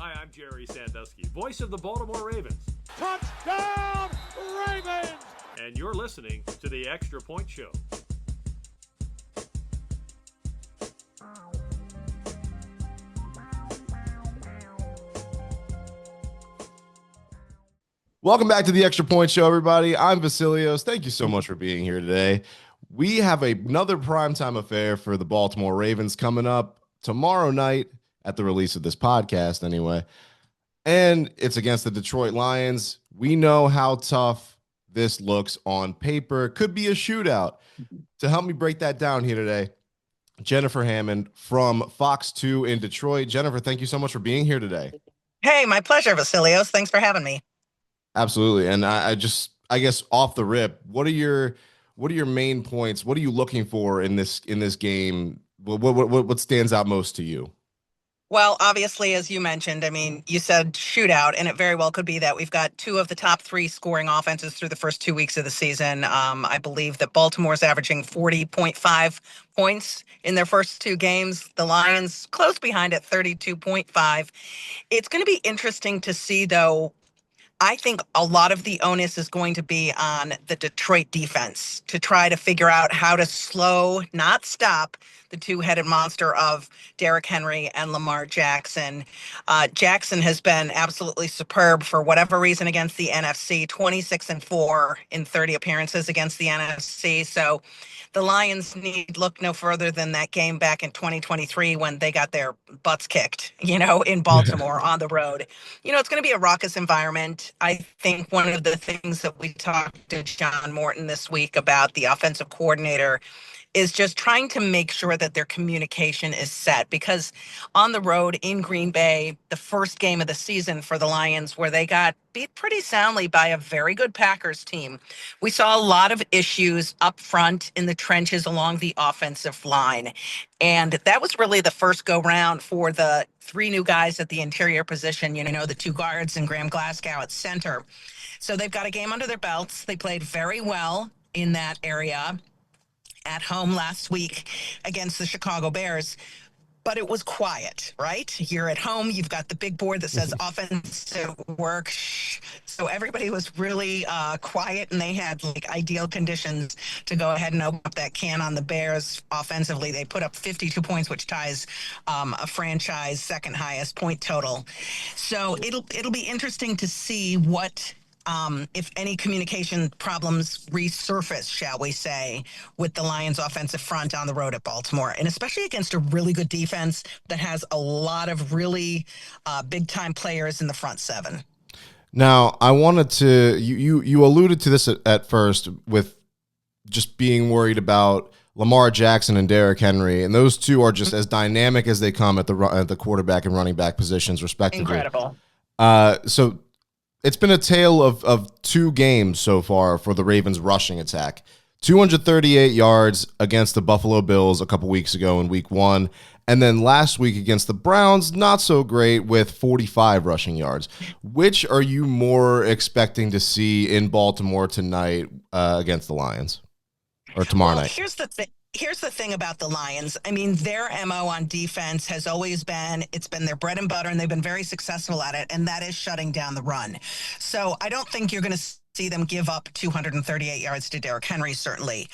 Hi, I'm Jerry Sandusky, voice of the Baltimore Ravens. Touchdown, Ravens! And you're listening to the Extra Point Show. Welcome back to the Extra Point Show, everybody. I'm Vasilios. Thank you so much for being here today. We have another primetime affair for the Baltimore Ravens coming up tomorrow night at the release of this podcast, anyway. And it's against the Detroit Lions. We know how tough this looks on paper. Could be a shootout. To help me break that down here today, Jennifer Hammond from Fox 2 in Detroit. Jennifer, thank you so much for being here today. Hey, my pleasure, Vasilios. Thanks for having me. Absolutely. And I guess off the rip, what are your main points? What are you looking for in this game? What stands out most to you? Well, obviously, as you mentioned, I mean, you said shootout, and it very well could be that. We've got two of the top three scoring offenses through the first 2 weeks of the season. I believe that Baltimore's averaging 40.5 points in their first two games. The Lions close behind at 32.5. It's going to be interesting to see, though. I think a lot of the onus is going to be on the Detroit defense to try to figure out how to slow, not stop, the two-headed monster of Derrick Henry and Lamar Jackson. Jackson has been absolutely superb for whatever reason against the NFC, 26-4 in 30 appearances against the NFC. So the Lions need look no further than that game back in 2023 when they got their butts kicked, in Baltimore on the road. It's going to be a raucous environment. I think one of the things that we talked to John Morton this week about, the offensive coordinator, is just trying to make sure that their communication is set, because on the road in Green Bay, the first game of the season for the Lions, where they got beat pretty soundly by a very good Packers team, we saw a lot of issues up front in the trenches along the offensive line. And that was really the first go round for the three new guys at the interior position, the two guards and Graham Glasgow at center. So they've got a game under their belts. They played very well in that area at home last week against the Chicago Bears, but it was quiet, right? You're at home, you've got the big board that says offensive work. So everybody was really quiet, and they had ideal conditions to go ahead and open up that can on the Bears offensively. They put up 52 points, which ties a franchise second highest point total. So it'll be interesting to see what if any communication problems resurface, shall we say, with the Lions offensive front on the road at Baltimore, and especially against a really good defense that has a lot of really big-time players in the front seven. Now, I wanted to, you alluded to this at first with just being worried about Lamar Jackson and Derrick Henry, and those two are just as dynamic as they come at the quarterback and running back positions, respectively. Incredible. So it's been a tale of two games so far for the Ravens rushing attack. 238 yards against the Buffalo Bills a couple weeks ago in week one. And then last week against the Browns, not so great with 45 rushing yards. Which are you more expecting to see in Baltimore tonight against the Lions? Or tomorrow night? Here's the thing about the Lions. I mean, their MO on defense has always been, it's been their bread and butter, and they've been very successful at it, and that is shutting down the run. So I don't think you're going to see them give up 238 yards to Derrick Henry, certainly.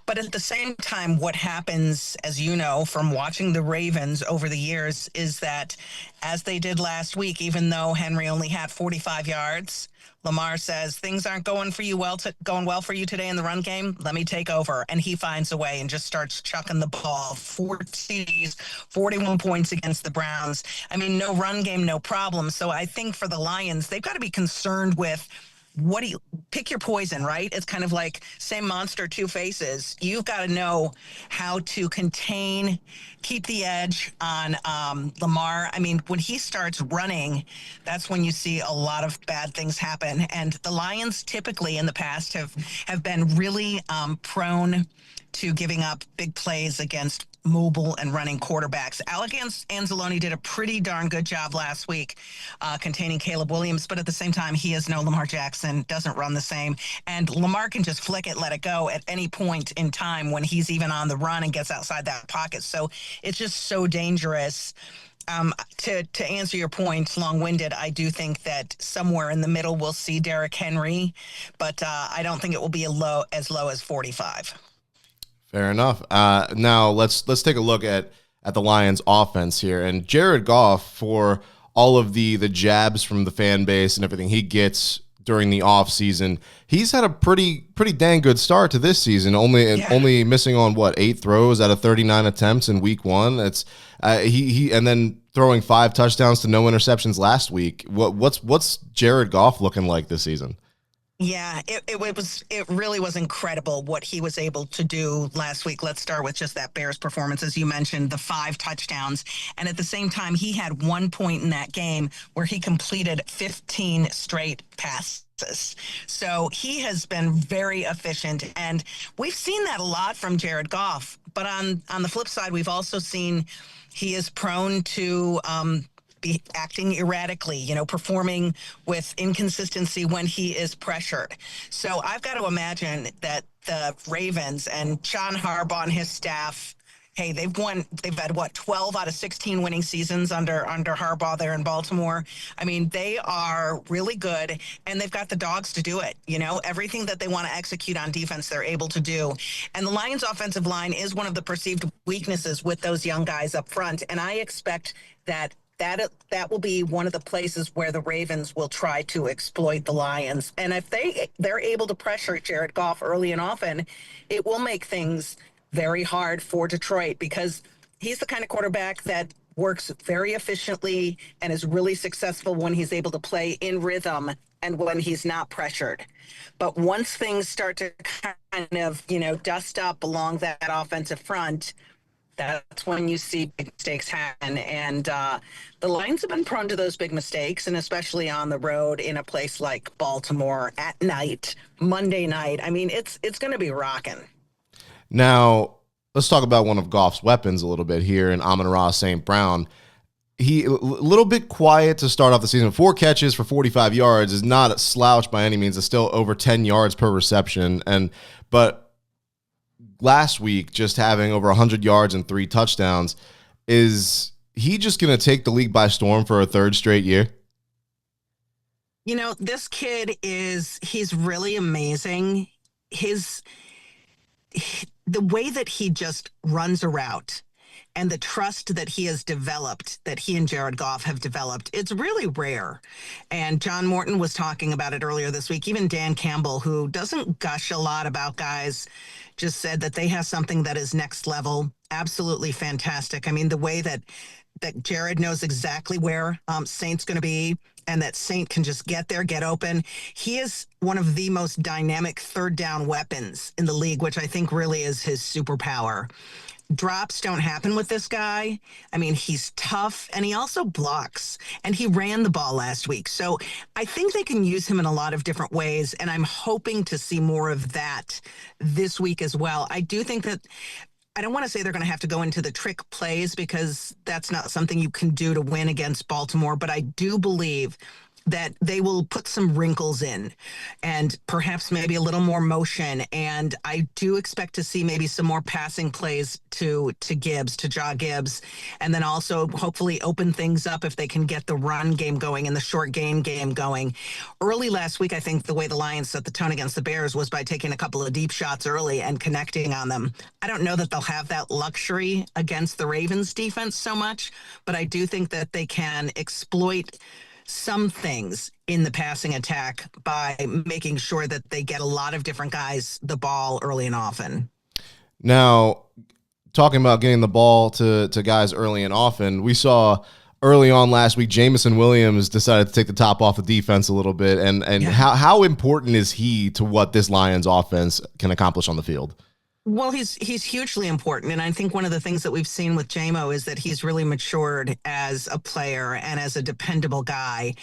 But at the same time, what happens, as you know, from watching the Ravens over the years, is that as they did last week, even though Henry only had 45 yards, Lamar says, things aren't going well for you today in the run game. Let me take over. And he finds a way and just starts chucking the ball. 4 TDs, 41 points against the Browns. I mean, no run game, no problem. So I think for the Lions, they've got to be concerned with, what do you pick your poison, right? It's kind of like same monster, two faces. You've got to know how to contain, keep the edge on Lamar. I mean, when he starts running, that's when you see a lot of bad things happen. And the Lions typically in the past have been really prone to giving up big plays against mobile and running quarterbacks. Alec Anzalone did a pretty darn good job last week containing Caleb Williams, but at the same time, he is no Lamar Jackson, doesn't run the same. And Lamar can just flick it, let it go at any point in time when he's even on the run and gets outside that pocket. So it's just so dangerous. To answer your point, long-winded, I do think that somewhere in the middle we'll see Derrick Henry, but I don't think it will be as low as 45. Fair enough. Now let's take a look at the Lions offense here, and Jared Goff, for all of the jabs from the fan base and everything he gets during the off season, he's had a pretty dang good start to this season. Only missing on 8 throws out of 39 attempts in week 1. It's he and then throwing 5 touchdowns to no interceptions last week. What's Jared Goff looking like this season? Yeah, it really was incredible what he was able to do last week. Let's start with just that Bears performance, as you mentioned, the 5 touchdowns, and at the same time, he had 1 point in that game where he completed 15 straight passes. So he has been very efficient, and we've seen that a lot from Jared Goff. But on the flip side, we've also seen he is prone to be acting erratically, performing with inconsistency when he is pressured. So I've got to imagine that the Ravens and John Harbaugh and his staff, hey, they've had 12 out of 16 winning seasons under Harbaugh there in Baltimore. I mean, they are really good, and they've got the dogs to do it. Everything that they want to execute on defense, they're able to do. And the Lions offensive line is one of the perceived weaknesses with those young guys up front. And I expect that will be one of the places where the Ravens will try to exploit the Lions. And if they're able to pressure Jared Goff early and often, it will make things very hard for Detroit, because he's the kind of quarterback that works very efficiently and is really successful when he's able to play in rhythm and when he's not pressured. But once things start to kind of, dust up along that offensive front, that's when you see big mistakes happen. And the Lions have been prone to those big mistakes, and especially on the road in a place like Baltimore at night, Monday night. I mean, it's going to be rocking. Now, let's talk about one of Goff's weapons a little bit here in Amon-Ra St. Brown. He a little bit quiet to start off the season. 4 catches for 45 yards is not a slouch by any means. It's still over 10 yards per reception. But last week, just having over 100 yards and 3 touchdowns, is he just going to take the league by storm for a 3rd straight year? This kid he's really amazing. The way that he just runs a route and the trust that he has developed, that he and Jared Goff have developed, it's really rare. And John Morton was talking about it earlier this week. Even Dan Campbell, who doesn't gush a lot about guys, just said that they have something that is next level. Absolutely fantastic. I mean, the way that Jared knows exactly where Saint's going to be, and that Saint can just get there, get open. He is one of the most dynamic 3rd down weapons in the league, which I think really is his superpower. Drops don't happen with this guy. I mean, he's tough, and he also blocks, and he ran the ball last week. So I think they can use him in a lot of different ways, and I'm hoping to see more of that this week as well. I do think that I don't want to say they're going to have to go into the trick plays, because that's not something you can do to win against Baltimore, but I do believe that they will put some wrinkles in and perhaps maybe a little more motion. And I do expect to see maybe some more passing plays to Jah Gibbs, and then also hopefully open things up if they can get the run game going and the short game going. Early last week, I think the way the Lions set the tone against the Bears was by taking a couple of deep shots early and connecting on them. I don't know that they'll have that luxury against the Ravens defense so much, but I do think that they can exploit some things in the passing attack by making sure that they get a lot of different guys the ball early and often. Now, talking about getting the ball to guys early and often, we saw early on last week, Jameson Williams decided to take the top off the defense a little bit. And how important is he to what this Lions offense can accomplish on the field? Well, he's hugely important. And I think one of the things that we've seen with JMO is that he's really matured as a player and as a dependable guy.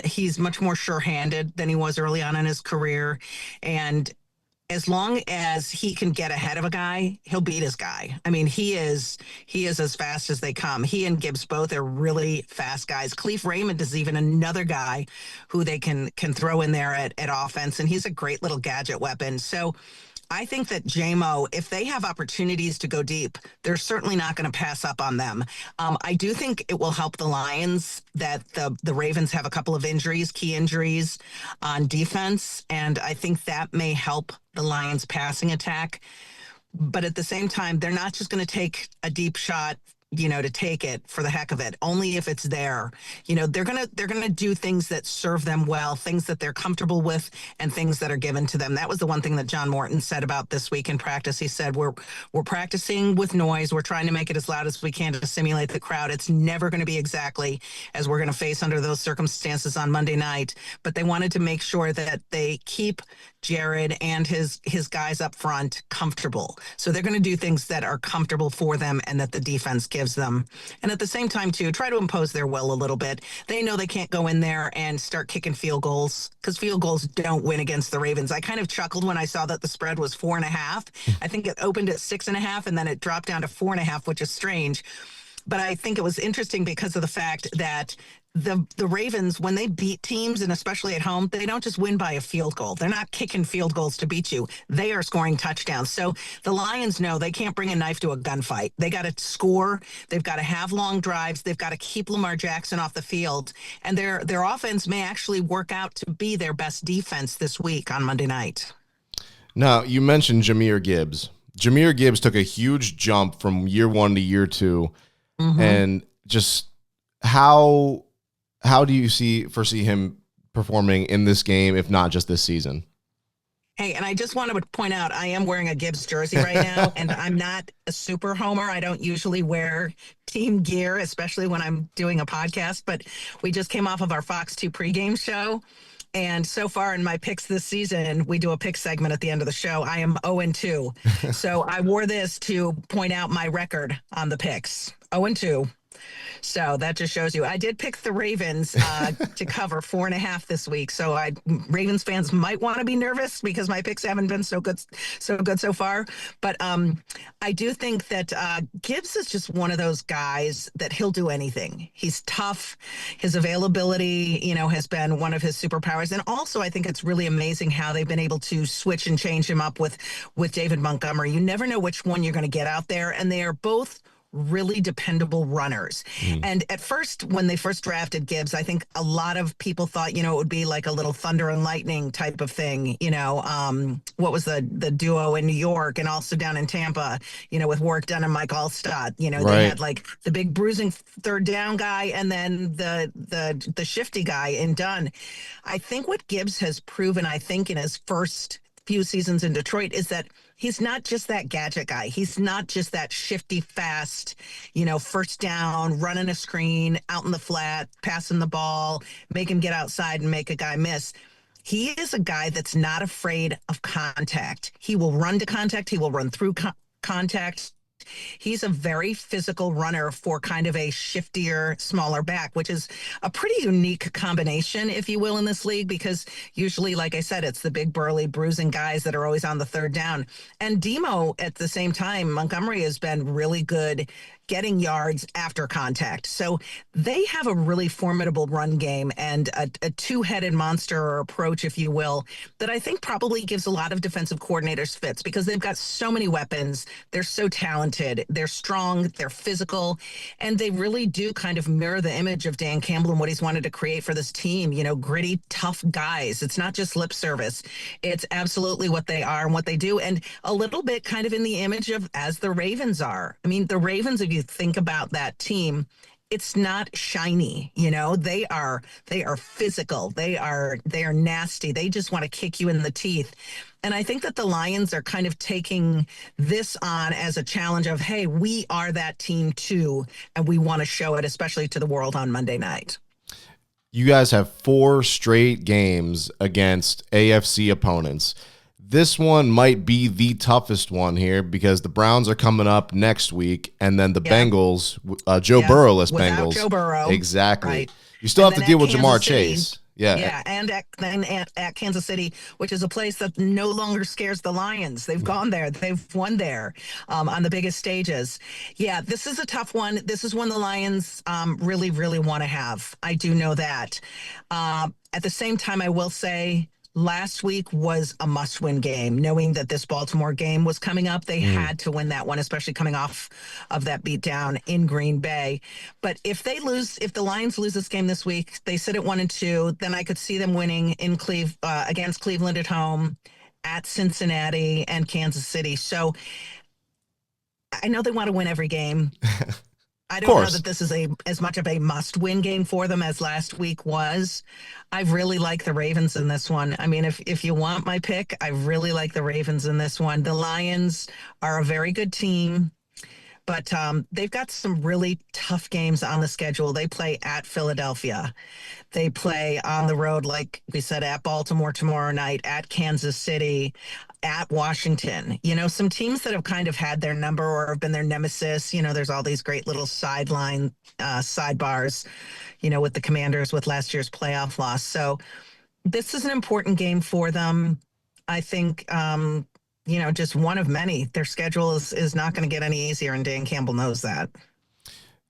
He's much more sure-handed than he was early on in his career. And as long as he can get ahead of a guy, he'll beat his guy. I mean, he is as fast as they come. He and Gibbs both are really fast guys. Khalif Raymond is even another guy who they can throw in there at offense, and he's a great little gadget weapon. So I think that JMO, if they have opportunities to go deep, they're certainly not going to pass up on them. I do think it will help the Lions that the Ravens have a couple of injuries, key injuries on defense, and I think that may help the Lions passing attack. But at the same time, they're not just going to take a deep shot, to take it for the heck of it, only if it's there. They're gonna do things that serve them well, things that they're comfortable with, and things that are given to them. That was the one thing that John Morton said about this week in practice. He said, we're practicing with noise. We're trying to make it as loud as we can to simulate the crowd. It's never going to be exactly as we're going to face under those circumstances on Monday night. But they wanted to make sure that they keep Jared and his guys up front comfortable. So they're going to do things that are comfortable for them and that the defense gives them. And at the same time, too, try to impose their will a little bit. They know they can't go in there and start kicking field goals because field goals don't win against the Ravens. I kind of chuckled when I saw that the spread was 4.5. I think it opened at 6.5 and then it dropped down to 4.5, which is strange. But I think it was interesting because of the fact that the Ravens, when they beat teams, and especially at home, they don't just win by a field goal. They're not kicking field goals to beat you. They are scoring touchdowns. So the Lions know they can't bring a knife to a gunfight. They got to score. They've got to have long drives. They've got to keep Lamar Jackson off the field. And their offense may actually work out to be their best defense this week on Monday night. Now, you mentioned Jahmyr Gibbs. Jahmyr Gibbs took a huge jump from year 1 to year 2. And just how do you foresee him performing in this game, if not just this season? Hey, and I just want to point out, I am wearing a Gibbs jersey right now, and I'm not a super homer. I don't usually wear team gear, especially when I'm doing a podcast, but we just came off of our Fox 2 pregame show. And so far in my picks this season, we do a pick segment at the end of the show. I am 0-2. So I wore this to point out my record on the picks. 0-2. So that just shows you. I did pick the Ravens to cover 4.5 this week. So Ravens fans might want to be nervous because my picks haven't been so good so far. But I do think that Gibbs is just one of those guys that he'll do anything. He's tough. His availability, has been one of his superpowers. And also, I think it's really amazing how they've been able to switch and change him up with David Montgomery. You never know which one you're going to get out there. And they are both really dependable runners. And at first, when they first drafted Gibbs, I think a lot of people thought, it would be like a little thunder and lightning type of thing. What was the duo in New York and also down in Tampa, with Warwick Dunn and Mike Allstott, they had like the big bruising third down guy and then the shifty guy in Dunn. I think what Gibbs has proven, I think in his first few seasons in Detroit, is that he's not just that gadget guy. He's not just that shifty, fast, first down, running a screen, out in the flat, passing the ball, make him get outside and make a guy miss. He is a guy that's not afraid of contact. He will run to contact. He will run through contact. He's a very physical runner for kind of a shiftier, smaller back, which is a pretty unique combination, if you will, in this league, because usually, like I said, it's the big, burly, bruising guys that are always on the third down. And Demo, at the same time, Montgomery has been really good getting yards after contact. So they have a really formidable run game and a two-headed monster or approach, if you will, that I think probably gives a lot of defensive coordinators fits because they've got so many weapons. They're so talented. They're strong. They're physical. And they really do kind of mirror the image of Dan Campbell and what he's wanted to create for this team, gritty, tough guys. It's not just lip service. It's absolutely what they are and what they do. And a little bit kind of in the image of as the Ravens are. I mean, the Ravens, if you think about that team, it's not shiny, they are physical. They are nasty. They just want to kick you in the teeth. And I think that the Lions are kind of taking this on as a challenge of, hey, we are that team too. And we want to show it, especially to the world on Monday night. You guys have 4 straight games against AFC opponents. This one might be the toughest one here because the Browns are coming up next week, and then the Bengals, Joe Burrow-less Bengals. Joe Burrow. Exactly. Right. You still And have to then deal at with Jamar Kansas City. Chase. Yeah. And at Kansas City, which is a place that no longer scares the Lions. They've gone there. They've won there on the biggest stages. Yeah, this is a tough one. This is one the Lions really, really want to have. I do know that. At the same time, I will say last week was a must-win game. Knowing that this Baltimore game was coming up, they had to win that one, especially coming off of that beatdown in Green Bay. But if the Lions lose this game this week, they sit at 1-2. Then I could see them winning in against Cleveland at home, at Cincinnati, and Kansas City. So I know they want to win every game. I don't know that this is as much of a must-win game for them as last week was. I really like the Ravens in this one. I mean, if you want my pick, I really like the Ravens in this one. The Lions are a very good team, but they've got some really tough games on the schedule. They play at Philadelphia. They play on the road, like we said, at Baltimore tomorrow night, at Kansas City, at Washington. Some teams that have kind of had their number or have been their nemesis. There's all these great little sidebars, with the Commanders with last year's playoff loss. So this is an important game for them. I think, just one of many. Their schedule is not going to get any easier, and Dan Campbell knows that.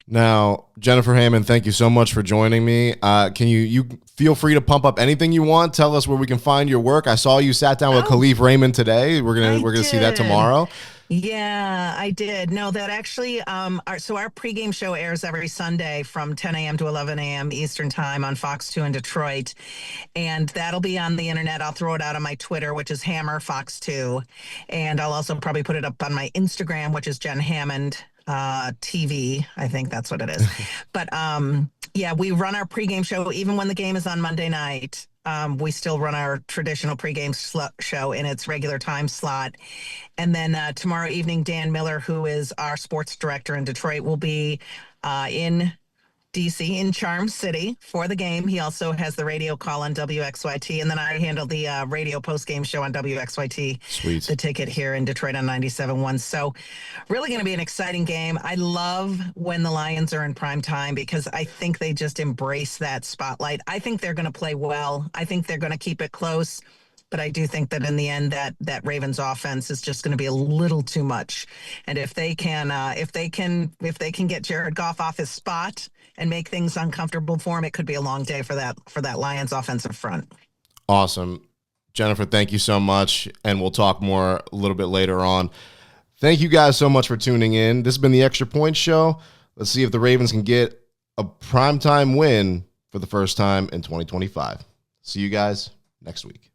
Now, Jennifer Hammond, thank you so much for joining me. Can you feel free to pump up anything you want? Tell us where we can find your work. I saw you sat down with Khalif Raymond today. We're gonna see that tomorrow. Yeah, I did. No, that actually, our pregame show airs every Sunday from 10 a.m. to 11 a.m. Eastern time on Fox 2 in Detroit. And that'll be on the internet. I'll throw it out on my Twitter, which is Hammer Fox 2. And I'll also probably put it up on my Instagram, which is Jen Hammond TV. I think that's what it is. But we run our pregame show even when the game is on Monday night. We still run our traditional pregame show in its regular time slot. And then tomorrow evening, Dan Miller, who is our sports director in Detroit, will be in DC, in Charm City, for the game. He also has the radio call on WXYT, and then I handle the radio post-game show on WXYT. Sweet. The Ticket here in Detroit on 97.1. So really going to be an exciting game. I love when the Lions are in prime time because I think they just embrace that spotlight. I think they're going to play well. I think they're going to keep it close. But I do think that in the end, that Ravens offense is just going to be a little too much. And if they can get Jared Goff off his spot and make things uncomfortable for him, it could be a long day for that Lions offensive front. Awesome. Jennifer, thank you so much. And we'll talk more a little bit later on. Thank you guys so much for tuning in. This has been the Extra Point Show. Let's see if the Ravens can get a primetime win for the first time in 2025. See you guys next week.